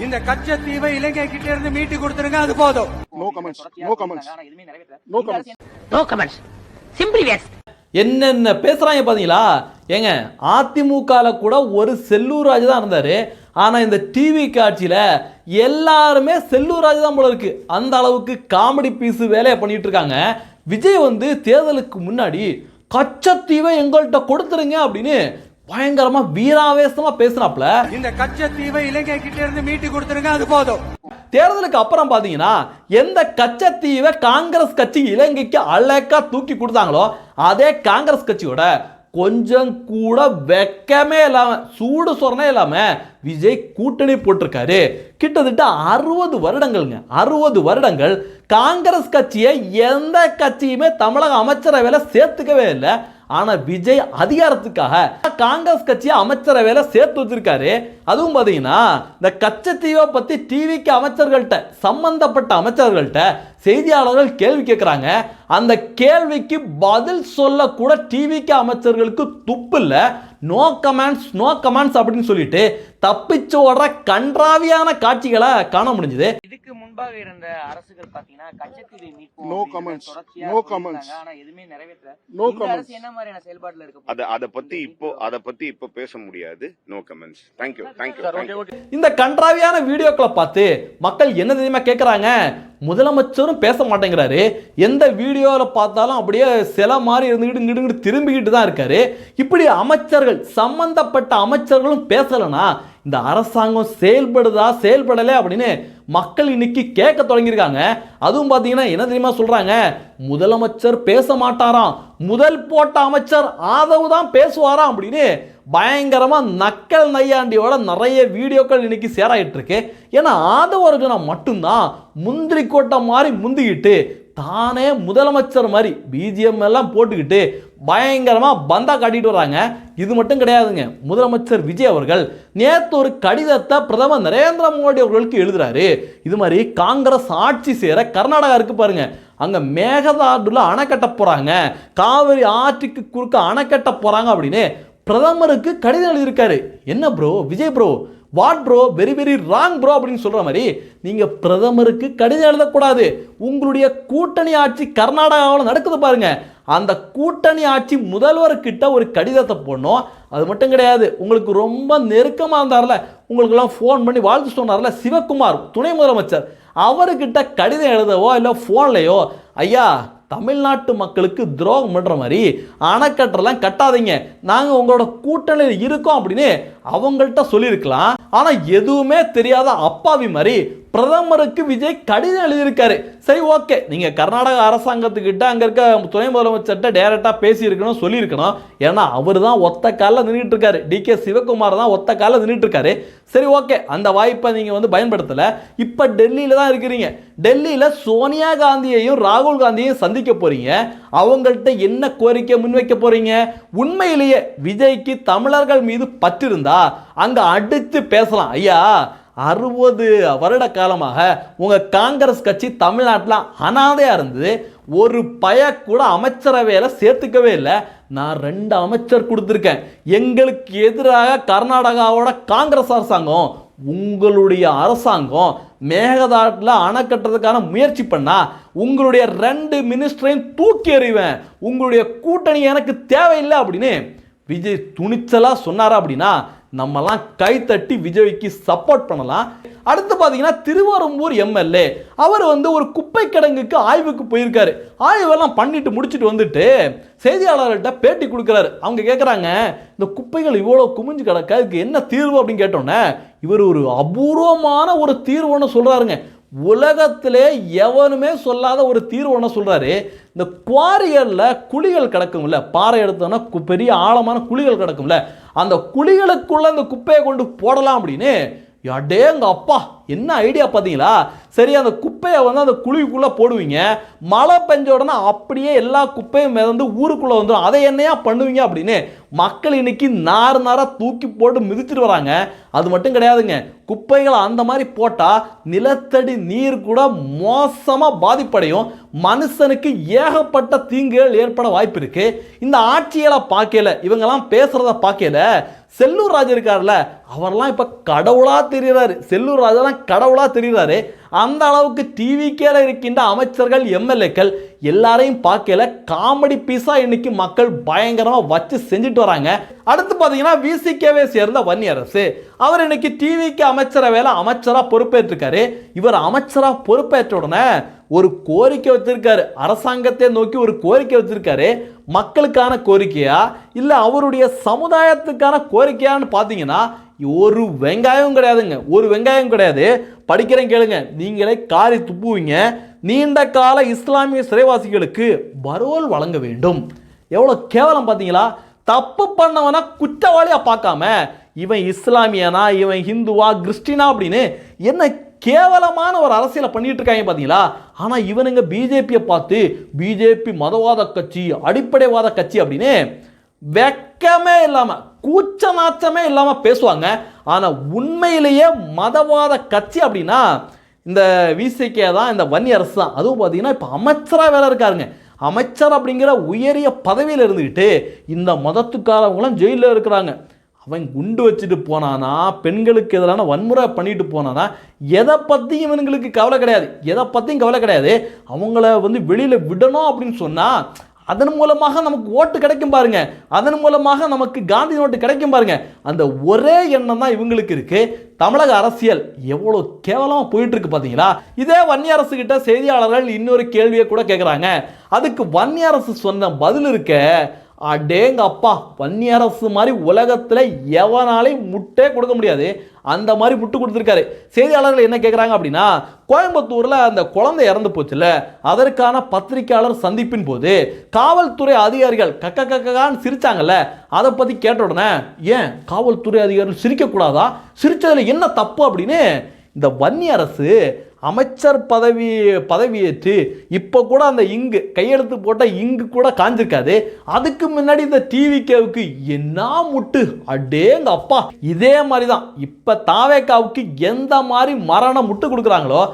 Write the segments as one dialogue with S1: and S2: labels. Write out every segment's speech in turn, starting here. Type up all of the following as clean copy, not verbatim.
S1: இந்த கச்சத்தீவை இலங்கை கிட்ட இருந்து மீட்டு கொடுத்துருங்க, அது போதும்.
S2: No comments, no comments, no comments,
S3: no comments. Simply waste.
S4: என்னென்ன பேசுறாங்க பாத்தீங்களா? ஏங்க, அதிமுகல கூட ஒரு செல்லூர் ராஜ் தான் இருந்தாரு. ஆனா இந்த டிவி காட்சியில எல்லாருமே செல்லூர் ராஜ் தான் போல இருக்கு. அந்த அளவுக்கு காமெடி பீஸ் வேலையை பண்ணிட்டு இருக்காங்க. விஜய் வந்து தேர்தலுக்கு முன்னாடி கச்சத்தீவை எங்கள்கிட்ட கொடுத்துருங்க அப்படின்னு பயங்கரமா வீராவேசமா பேசினாப்ல.
S1: இந்த கச்சத்தீவை இலங்கை கிட்ட இருந்து மீட்டு கொடுத்துருங்க, அது போதும்.
S4: தேர்தலுக்கு அப்புறம் பாத்தீங்கன்னா எந்த கச்சத்தீவை காங்கிரஸ் கட்சி இலங்கைக்கு அழகா தூக்கி கொடுத்தாங்களோ அதே காங்கிரஸ் கட்சியோட கொஞ்சம் கூட வெக்கமே இல்லாம சூடு சொரணே இல்லாம விஜய் கூட்டணி போட்டிருக்காரு. கிட்டத்தட்ட 60 வருடங்கள்ங்க, 60 வருடங்கள் காங்கிரஸ் கட்சியை எந்த கட்சியுமே தமிழக அமைச்சரவையில சேர்த்துக்கவே இல்லை. ஆனா விஜய் அதிகாரத்துக்காக காங்கிரஸ் கட்சியை அமைச்சரவையில சேர்த்து வச்சிருக்காரு. அதுவும் பாத்தீங்கன்னா இந்த கச்சத்தீவை பத்தி டிவிக்கு அமைச்சர்கள்ட்ட, சம்பந்தப்பட்ட அமைச்சர்கள்ட்ட செய்தியாளர்கள் கேள்வி கேட்கிறாங்க. அந்த கேள்விக்கு பதில் சொல்ல கூட டிவிக்கு அமைச்சர்களுக்கு துப்பு இல்ல. நோ கமெண்ட்ஸ், நோ கமெண்ட்ஸ் அப்படின்னு சொல்லிட்டு தப்பிச்சு ஓடுற கன்றாவியான காட்சிகளை காண முடிஞ்சது.
S3: இதுக்கு முன்பாக இருந்த அரசுகள் பாத்தீங்கன்னா கச்சத்தீவை மீட்போம்,
S2: நோ கமெண்ட்ஸ், நோ கமெண்ட்ஸ்,
S3: ஆனா எதுவுமே நிறைவேற்றல.
S2: நோ
S3: இந்த
S2: கமெண்ட்ஸ்.
S3: அரசு என்ன மாதிரியான செயல்பாடுல இருக்கு?
S5: அத பத்தி இப்போ பேச முடியாது. No comments. Thank you.
S4: இந்த கன்றாவியான வீடியோக்களை பார்த்து மக்கள் என்ன தெரியுமா கேட்கறாங்க? முதலமைச்சரும் பேச மாட்டேங்கிறாரு. எந்த வீடியோவில் பார்த்தாலும் அப்படியே சில மாதிரி இருந்துகிட்டு திரும்பிக்கிட்டு தான் இருக்காரு. இப்படி அமைச்சர்கள், சம்பந்தப்பட்ட அமைச்சர்களும் பேசலனா இந்த அரசாங்கம் செயல்படுதா செயல்படலை அப்படின்னு மக்கள் இன்னைக்கு கேட்க தொடங்கியிருக்காங்க. அதுவும் பார்த்தீங்கன்னா என்ன தெரியுமா சொல்றாங்க? முதலமைச்சர் பேச மாட்டாராம், முதல் போட்ட அமைச்சர் ஆதவ் தான் பேசுவாராம் அப்படின்னு பயங்கரமா நக்கல் நையாண்டியோட நிறைய வீடியோக்கள் இன்னைக்கு ஷேர் ஆகிட்டு இருக்கு. ஏன்னா ஆதவ அர்ஜுனா மட்டும்தான் முந்திரி கோட்டை மாதிரி முந்திக்கிட்டு தானே முதலமைச்சர் மாதிரி பிஜிஎம் எல்லாம் போட்டுக்கிட்டு பயங்கரமா பந்தா காட்டிட்டு வர்றாங்க. இது மட்டும் கிடையாதுங்க. முதலமைச்சர் விஜய் அவர்கள் நேற்று ஒரு கடிதத்தை பிரதமர் நரேந்திர மோடி அவர்களுக்கு எழுதுறாரு. இது மாதிரி காங்கிரஸ் ஆட்சி சேர கர்நாடகா இருக்கு பாருங்க, அங்க மேகதாதுல அணை கட்ட போறாங்க, காவிரி ஆற்றுக்கு குறுக்க அணை கட்ட போறாங்க அப்படின்னு பிரதமருக்கு கடிதம் எழுதியிருக்காரு. என்ன bro Vijay bro, what bro, very very wrong bro அப்படின்னு சொல்ற மாதிரி நீங்க பிரதமருக்கு கடிதம் எழுதக்கூடாது. உங்களுடைய கூட்டணி ஆட்சி கர்நாடகாவில் நடக்குது பாருங்க, அந்த கூட்டணி ஆட்சி முதல்வர்கிட்ட ஒரு கடிதத்தை போடணும். அது மட்டும் கிடையாது, உங்களுக்கு ரொம்ப நெருக்கமாக இருந்தார்ல, உங்களுக்கெல்லாம் ஃபோன் பண்ணி வாழ்த்து சொன்னார்ல சிவகுமார் துணை முதலமைச்சர், அவர்கிட்ட கடிதம் எழுதவோ இல்லை ஃபோன்லையோ ஐயா தமிழ்நாட்டு மக்களுக்கு துரோகம் பண்ற மாதிரி அணைக்கட்டெல்லாம் கட்டாதீங்க, நாங்கள் உங்களோட கூட்டணியில் இருக்கோம் அப்படின்னு அவங்கள்ட்ட சொல்லியிருக்கலாம். ஆனால் எதுவுமே தெரியாத அப்பாவி மாதிரி பிரதமருக்கு விஜய் கடிதம் எழுதியிருக்காரு. சரி ஓகே, நீங்கள் கர்நாடக அரசாங்கத்துக்கிட்ட அங்கே இருக்க துணை முதலமைச்சர்கிட்ட டைரெக்டாக பேசியிருக்கணும், சொல்லியிருக்கணும். ஏன்னா அவர் தான் ஒத்த காலில் நின்றுட்டு இருக்காரு, டிகே சிவகுமார் தான் ஒத்த காலில் நின்றுட்டு இருக்காரு. சரி ஓகே, அந்த வாய்ப்பை நீங்கள் வந்து பயன்படுத்தலை. இப்போ டெல்லியில் தான் இருக்கிறீங்க. டெல்லியில் சோனியா காந்தியையும் ராகுல் காந்தியையும் சந்திக்க போறீங்க. அவங்கள்ட்ட என்ன கோரிக்கை முன்வைக்க போறீங்க? உண்மையிலேயே விஜய்க்கு தமிழர்கள் மீது பற்று இருந்தா அங்க அடித்து பேசலாம். ஐயா 60 வருட காலமாக உங்க காங்கிரஸ் கட்சி தமிழ்நாட்டில் அனாதையா இருந்தது. ஒரு பய கூட அமைச்சரவையில சேர்த்துக்கவே இல்லை. நான் 2 அமைச்சர் கொடுத்துருக்கேன். எங்களுக்கு எதிராக கர்நாடகாவோட காங்கிரஸ் அரசாங்கம், உங்களுடைய அரசாங்கம் மேகதாட்டில் அணை கட்டுறதுக்கான முயற்சி பண்ணா உங்களுடைய 2 மினிஸ்டரையும் தூக்கி எறிவேன், உங்களுடைய கூட்டணி எனக்கு தேவையில்லை அப்படின்னு விஜய் துணிச்சலா சொன்னாரா அப்படின்னா நம்மலாம் கைத்தட்டி விஜய்க்கு சப்போர்ட் பண்ணலாம். அடுத்து பார்த்தீங்கன்னா திருவரம்பூர் எம்எல்ஏ அவர் வந்து ஒரு குப்பை கிடங்குக்கு ஆய்வுக்கு போயிருக்காரு. ஆய்வெல்லாம் பண்ணிட்டு முடிச்சுட்டு வந்துட்டு செய்தியாளர்கள்ட்ட பேட்டி கொடுக்குறாரு. அவங்க கேட்குறாங்க, இந்த குப்பைகள் இவ்வளோ குமிஞ்சு கிடக்க, அதுக்கு என்ன தீர்வு அப்படின்னு கேட்டோன்னே இவர் ஒரு அபூர்வமான ஒரு தீர்வுன்னு சொல்கிறாருங்க. உலகத்திலே எவனுமே சொல்லாத ஒரு தீர்வு ஒன்று சொல்கிறாரு. இந்த குவாரிகளில் குழிகள் கிடக்கும்ல, பாறை எடுத்தோன்னா பெரிய ஆழமான குழிகள் கிடக்கும்ல, அந்த குழிகளுக்குள்ள இந்த குப்பையை கொண்டு போடலாம் அப்படின்னு. அடேங்க அப்பா, என்ன ஐடியா பார்த்தீங்களா? சரி அந்த குப்பையை வந்து அந்த குழிக்குள்ளே போடுவீங்க, மழை பெஞ்ச உடனே அப்படியே எல்லா குப்பையும் மிதந்து ஊருக்குள்ளே வந்துடும், அதை என்னையா பண்ணுவீங்க அப்படின்னு மக்கள் இன்னைக்கு நார் நாராக தூக்கி போட்டு மிதிச்சிட்டு வராங்க. அது மட்டும் கிடையாதுங்க, குப்பைகளை அந்த மாதிரி போட்டால் நிலத்தடி நீர் கூட மோசமாக பாதிப்படையும், மனுஷனுக்கு ஏகப்பட்ட தீங்குகள் ஏற்பட வாய்ப்பு இருக்கு. இந்த ஆட்சிகளை பார்க்கல, இவங்கெல்லாம் பேசுறத பார்க்கல, செல்லூர் ராஜ் இருக்கார்ல அவரெல்லாம் இப்போ கடவுளாக தெரிகிறாரு. செல்லூர் ராஜெல்லாம் கடவுளாக தெரிகிறாரு. அந்த அளவுக்கு டிவிக்கேல இருக்கின்ற அமைச்சர்கள் எம்எல்ஏக்கள் எல்லாரையும் பார்க்கல காமெடி பீஸாக இன்னைக்கு மக்கள் பயங்கரமாக வச்சு செஞ்சுட்டு வராங்க. அடுத்து பார்த்தீங்கன்னா விசிகேவை சேர்ந்த வன்னியரசு, அவர் இன்னைக்கு டிவிக்கு அமைச்சரை வேலை அமைச்சராக பொறுப்பேற்றிருக்காரு. இவர் அமைச்சராக பொறுப்பேற்ற உடனே ஒரு கோரிக்கை வச்சிருக்காரு, அரசாங்கத்தை நோக்கி ஒரு கோரிக்கை வச்சிருக்காரு. மக்களுக்கான கோரிக்கையா இல்லை அவருடைய சமுதாயத்துக்கான கோரிக்கையான்னு பார்த்தீங்கன்னா ஒரு வெங்காயம் கிடையாதுங்க, ஒரு வெங்காயம் கிடையாது. படிக்கிறேன் கேளுங்க, நீங்களே காரி துப்புவீங்க. நீண்ட கால இஸ்லாமிய சிறைவாசிகளுக்கு பரோல் வழங்க வேண்டும். எவ்வளோ கேவலம் பார்த்தீங்களா? தப்பு பண்ணவனா குற்றவாளியா பார்க்காம இவன் இஸ்லாமியனா இவன் ஹிந்துவா கிறிஸ்டினா அப்படின்னு என்ன கேவலமான ஒரு அரசியலை பண்ணிட்டு இருக்காங்க பார்த்தீங்களா? ஆனால் இவனுங்க பிஜேபியை பார்த்து பிஜேபி மதவாத கட்சி, அடிப்படைவாத கட்சி அப்படின்னு வெக்கமே இல்லாமல் கூச்ச நாச்சமே இல்லாமல் பேசுவாங்க. ஆனால் உண்மையிலேயே மதவாத கட்சி அப்படின்னா இந்த விசிகே தான், இந்த வன்னியரசு தான். அதுவும் பார்த்தீங்கன்னா இப்போ அமைச்சராக வேலை இருக்காருங்க. அமைச்சர் அப்படிங்கிற உயரிய பதவியில் இருந்துக்கிட்டு இந்த மதத்துக்காரவங்களாம் ஜெயிலில் இருக்கிறாங்க. அவன் குண்டு வச்சுட்டு போனானா, பெண்களுக்கு எதிரான வன்முறை பண்ணிட்டு போனானா, எதை பற்றியும் இவனுங்களுக்கு கவலை கிடையாது, எதை பற்றியும் கவலை கிடையாது. அவங்கள வந்து வெளியில் விடணும் அப்படின்னு சொன்னால் அதன் மூலமாக நமக்கு ஓட்டு கிடைக்கும் பாருங்க, அதன் மூலமாக நமக்கு காந்தி நோட்டு கிடைக்கும் பாருங்க, அந்த ஒரே எண்ணம் தான் இவங்களுக்கு இருக்கு. தமிழக அரசியல் எவ்வளோ கேவலமாக போயிட்டு இருக்கு பார்த்தீங்களா? இதே வன்னியரசு கிட்ட செய்தியாளர்கள் இன்னொரு கேள்வியை கூட கேட்குறாங்க. அதுக்கு வன்னியரசு சொன்ன பதில் இருக்க, அடேங்க அப்பா, வன்னியரசு மாதிரி உலகத்தில் எவனாலையும் முட்டே கொடுக்க முடியாது, அந்த மாதிரி முட்டு கொடுத்துருக்காரு. செய்தியாளர்கள் என்ன கேட்குறாங்க அப்படின்னா, கோயம்புத்தூரில் அந்த குழந்தை இறந்து போச்சுல, அதற்கான பத்திரிகையாளர் சந்திப்பின் போது காவல்துறை அதிகாரிகள் கக்கான்னு சிரிச்சாங்கல்ல, அதை பற்றி கேட்ட உடனே ஏன் காவல்துறை அதிகாரிகள் சிரிக்கக்கூடாதா, சிரிச்சதில் என்ன தப்பு அப்படின்னு இந்த வன்னியரசு அமைச்சர் பதவியேற்று இப்போ கூட அந்த இங்கு கையெழுத்து போட்ட இங்கு கூட காஞ்சிருக்காது. அதுக்கு முன்னாடி இந்த டிவிகேவுக்கு என்ன முட்டு, அடேங்க அப்பா. இதே மாதிரி தான் இப்போ தாவேக்காவுக்கு எந்த மாதிரி மரண முட்டு கொடுக்குறாங்களோ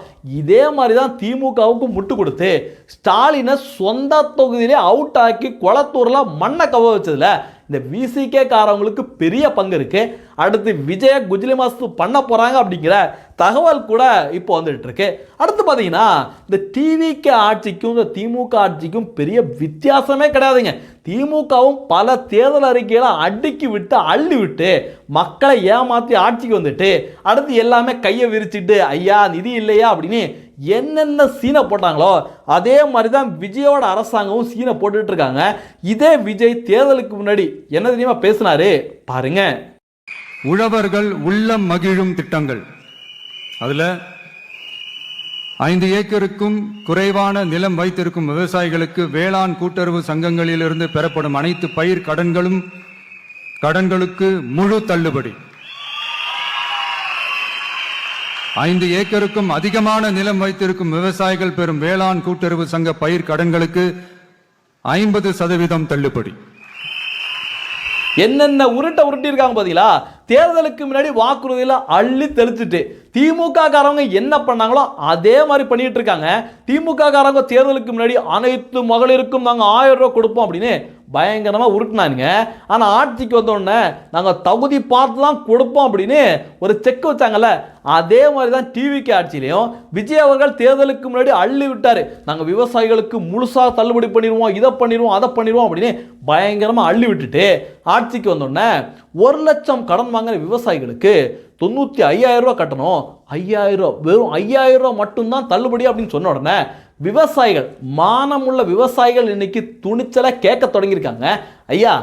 S4: இதே மாதிரி தான் திமுகவுக்கு முட்டு கொடுத்து ஸ்டாலினை சொந்த தொகுதியிலே அவுட் ஆக்கி கொளத்தூரில் மண்ணை கவ வச்சதுல இந்த விசிகே காரவங்களுக்கு பெரிய பங்கு இருக்கு. அடுத்து விஜய குஜிலி மாசு பண்ண போறாங்க அப்படிங்கிற தகவல் கூட இப்போ வந்துட்டு இருக்கு. அடுத்து பார்த்தீங்கன்னா இந்த டிவிகே ஆட்சிக்கும் இந்த திமுக ஆட்சிக்கும் பெரிய வித்தியாசமே கிடையாதுங்க. திமுகவும் பல தேர்தல் அறிக்கைகளை அடுக்கி விட்டு அள்ளி விட்டு மக்களை ஏமாற்றி ஆட்சிக்கு வந்துட்டு அடுத்து எல்லாமே கையை விரிச்சிட்டு ஐயா நிதி இல்லையா அப்படின்னு என்னென்ன சீனை போட்டாங்களோ அதே மாதிரி தான் விஜயோட அரசாங்கமும் சீனை போட்டுட்டு இருக்காங்க. இதே விஜய் தேர்தலுக்கு முன்னாடி என்ன தெரியுமா பேசினாரு பாருங்க.
S6: உழவர்கள் உள்ளம் மகிழும் திட்டங்கள், அதுல 5 ஏக்கருக்கும் குறைவான நிலம் வைத்திருக்கும் விவசாயிகளுக்கு வேளாண் கூட்டுறவு சங்கங்களிலிருந்து பெறப்படும் அனைத்து பயிர் கடன்களுக்கு முழு தள்ளுபடி. 5 ஏக்கருக்கும் அதிகமான நிலம் வைத்திருக்கும் விவசாயிகள் பெறும் வேளாண் கூட்டுறவு சங்க பயிர் கடன்களுக்கு 50% தள்ளுபடி.
S4: என்னென்ன உருட்டி இருக்காங்க பாத்தீங்களா? தேர்தலுக்கு முன்னாடி வாக்குறுதியில அள்ளி தெளிச்சுட்டு திமுக காரவங்க என்ன பண்ணாங்களோ அதே மாதிரி பண்ணிட்டு இருக்காங்க. திமுக காரவங்க தேர்தலுக்கு முன்னாடி அனைத்து மகளிருக்கும் நாங்க 1000 ரூபாய் கொடுப்போம் அப்படின்னு பயங்கரமா உருட்டினாங்க. ஆனா ஆட்சிக்கு வந்த உடனே நாங்க தகுதி பார்த்து தான் கொடுப்போம் அப்படின்னு ஒரு செக் வச்சாங்கல்ல, அதே மாதிரி தான் டிவிகே ஆட்சியிலையும் விஜய் அவர்கள் தேர்தலுக்கு முன்னாடி அள்ளி விட்டாரு. நாங்க விவசாயிகளுக்கு முழுசா தள்ளுபடி பண்ணிடுவோம், இதை பண்ணிடுவோம், அதை பண்ணிடுவோம் அப்படின்னு பயங்கரமா அள்ளி விட்டுட்டு ஆட்சிக்கு வந்த உடனே 1 லட்சம் கடன் வாங்குற விவசாயிகளுக்கு 95,000 ரூபாய் கட்டணும், 5,000 ரூபாய், வெறும் 5,000 ரூபாய் மட்டும்தான் தள்ளுபடி அப்படின்னு சொன்ன உடனே விவசாயிகள், மானமுள்ள விவசாயிகள் இன்னைக்கு துணிச்சலை கேட்க தொடங்கியிருக்காங்க. ஐயா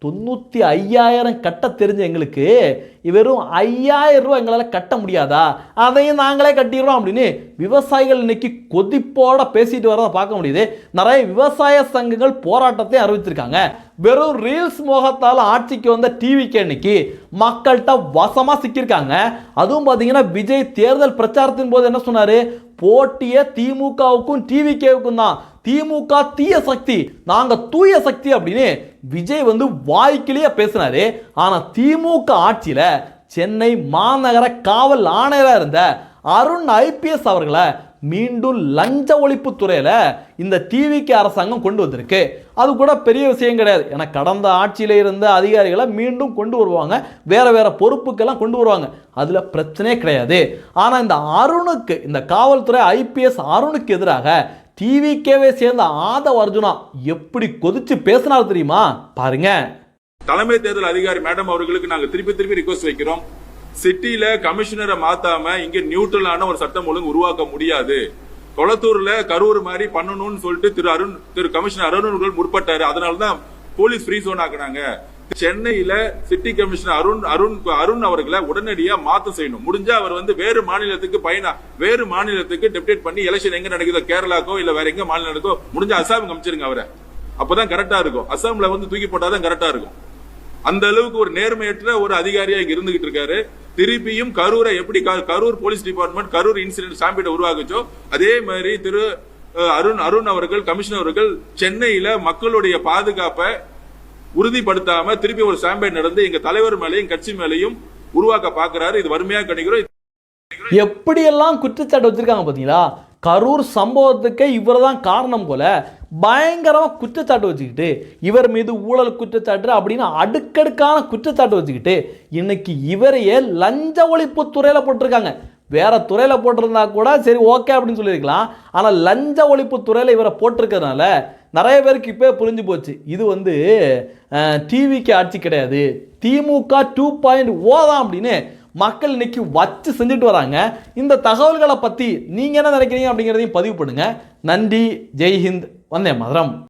S4: 95,000 கட்ட தெரிஞ்ச எங்களுக்கு வெறும் 5,000 ரூபாய் எங்களால் கட்ட முடியாதா, அதையும் நாங்களே கட்டிடுறோம் அப்படின்னு விவசாயிகள் இன்னைக்கு கொதிப்போட பேசிட்டு வரதை பார்க்க முடியுது. நிறைய விவசாய சங்கங்கள் போராட்டத்தை அறிவிச்சிருக்காங்க. வெறும் ரீல்ஸ் மோகத்தால் ஆட்சிக்கு வந்த டிவிகே இன்னைக்கு மக்கள்கிட்ட வசமாக சிக்கியிருக்காங்க. அதுவும் பார்த்தீங்கன்னா விஜய் தேர்தல் பிரச்சாரத்தின் போது என்ன சொன்னாரு, போட்டியே திமுகவுக்கும் டிவிகேவுக்கும் தான். திமுக தீய சக்தி, நாங்க தூய சக்தி அப்படின்னு விஜய் வந்து வாய்க்கிலேயே பேசினாரு. ஆனா திமுக ஆட்சியில சென்னை மாநகர காவல் ஆணையராக இருந்த அருண் ஐபிஎஸ் அவர்களை மீண்டும் லஞ்ச ஒழிப்பு துறையில இந்த டிவிகே அரசாங்கம் கொண்டு வந்திருக்கு. அது கூட பெரிய விஷயம் கிடையாது. ஏன்னா கடந்த ஆட்சியில இருந்த அதிகாரிகளை மீண்டும் கொண்டு வருவாங்க, வேற வேற பொறுப்புக்கெல்லாம் கொண்டு வருவாங்க, அதுல பிரச்சனையே கிடையாது. ஆனா இந்த அருணுக்கு, இந்த காவல்துறை ஐபிஎஸ் அருணுக்கு எதிராக டிவிகேவை சேர்ந்த ஆதவ் அர்ஜுனா எப்படி கொதிச்சு பேசினார் தெரியுமா? பாருங்க.
S7: தலைமை தேர்தல் அதிகாரி மேடம் அவர்களுக்கு நாங்க திருப்பி ரிக்வெஸ்ட் வைக்கிறோம். சிட்டில கமிஷனரை மாத்தாம இங்க நியூட்ரலான ஒரு சட்டம் ஒழுங்கு உருவாக்க முடியாது. கொளத்தூர்ல கரூர் மாதிரி பண்ணணும்னு சொல்லிட்டு திரு கமிஷனர் அருண் அவர்கள் முற்பட்டாரு. அதனாலதான் போலீஸ் ஃப்ரீ ஜோன் ஆக்குனாங்க. சென்னையில சிட்டி கமிஷனர் அருண் அவர்களை உடனடியா மாத்த செய்யணும். முடிஞ்சா அவர் வந்து வேறு மாநிலத்துக்கு டெப்டேட் பண்ணி எலெக்ஷன் எங்க நடக்குதோ, கேரளாக்கோ இல்ல வேற எங்க மாநிலம் நடக்கோ, முடிஞ்சா அசாம் அமைச்சிருங்க அவரை. அப்பதான் கரெக்டா இருக்கும். அசாம்ல வந்து தூக்கி போட்டாதான் கரெக்டா இருக்கும். அந்த அளவுக்கு ஒரு நேர்மையற்ற ஒரு அதிகாரியா இங்க இருந்துகிட்டு இருக்காரு. திருப்பியும் கரூரை எப்படி Karur police department Karur incident சாம்பிட்ட உருவாக்குச்சோ அதே மாதிரி திரு அருண் அவர்கள், கமிஷனர் அவர்கள் சென்னையில மக்களுடைய பாதுகாப்பை உறுதிப்படுத்தாம திருப்பி ஒரு சாம்பேட் நடந்து எங்க தலைவர் மேலையும் கட்சி மேலையும் உருவாக்க பாக்குறாரு. இது வறுமையா கிடைக்கிறோம்.
S4: எப்படியெல்லாம் குற்றச்சாட்டு வச்சிருக்காங்க பாத்தீங்களா? கரூர் சம்பவத்துக்கு இவர் தான் காரணம் போல பயங்கரமா குற்றச்சாட்டு வச்சுக்கிட்டு, இவர் மீது ஊழல் குற்றச்சாட்டு அப்படின்னு அடுக்கடுக்கான குற்றச்சாட்டு வச்சுக்கிட்டு இன்னைக்கு இவரையே லஞ்ச ஒழிப்பு துறையில போட்டிருக்காங்க. வேற துறையில போட்டிருந்தா கூட சரி ஓகே அப்படின்னு சொல்லியிருக்கலாம். ஆனா லஞ்ச ஒழிப்பு துறையில இவரை போட்டிருக்கிறதுனால நிறைய பேருக்கு இப்போ புரிஞ்சு போச்சு, இது வந்து டிவிக்கு ஆட்சி கிடையாது, திமுக 2.0 தான் அப்படின்னு மக்கள் இன்னைக்கு வச்சு செஞ்சுட்டு வராங்க. இந்த தகவல்களை பற்றி நீங்கள் என்ன நினைக்கிறீங்க அப்படிங்கிறதையும் பதிவு பண்ணுங்க. நன்றி. ஜெய்ஹிந்த். வந்தே மதுரம்.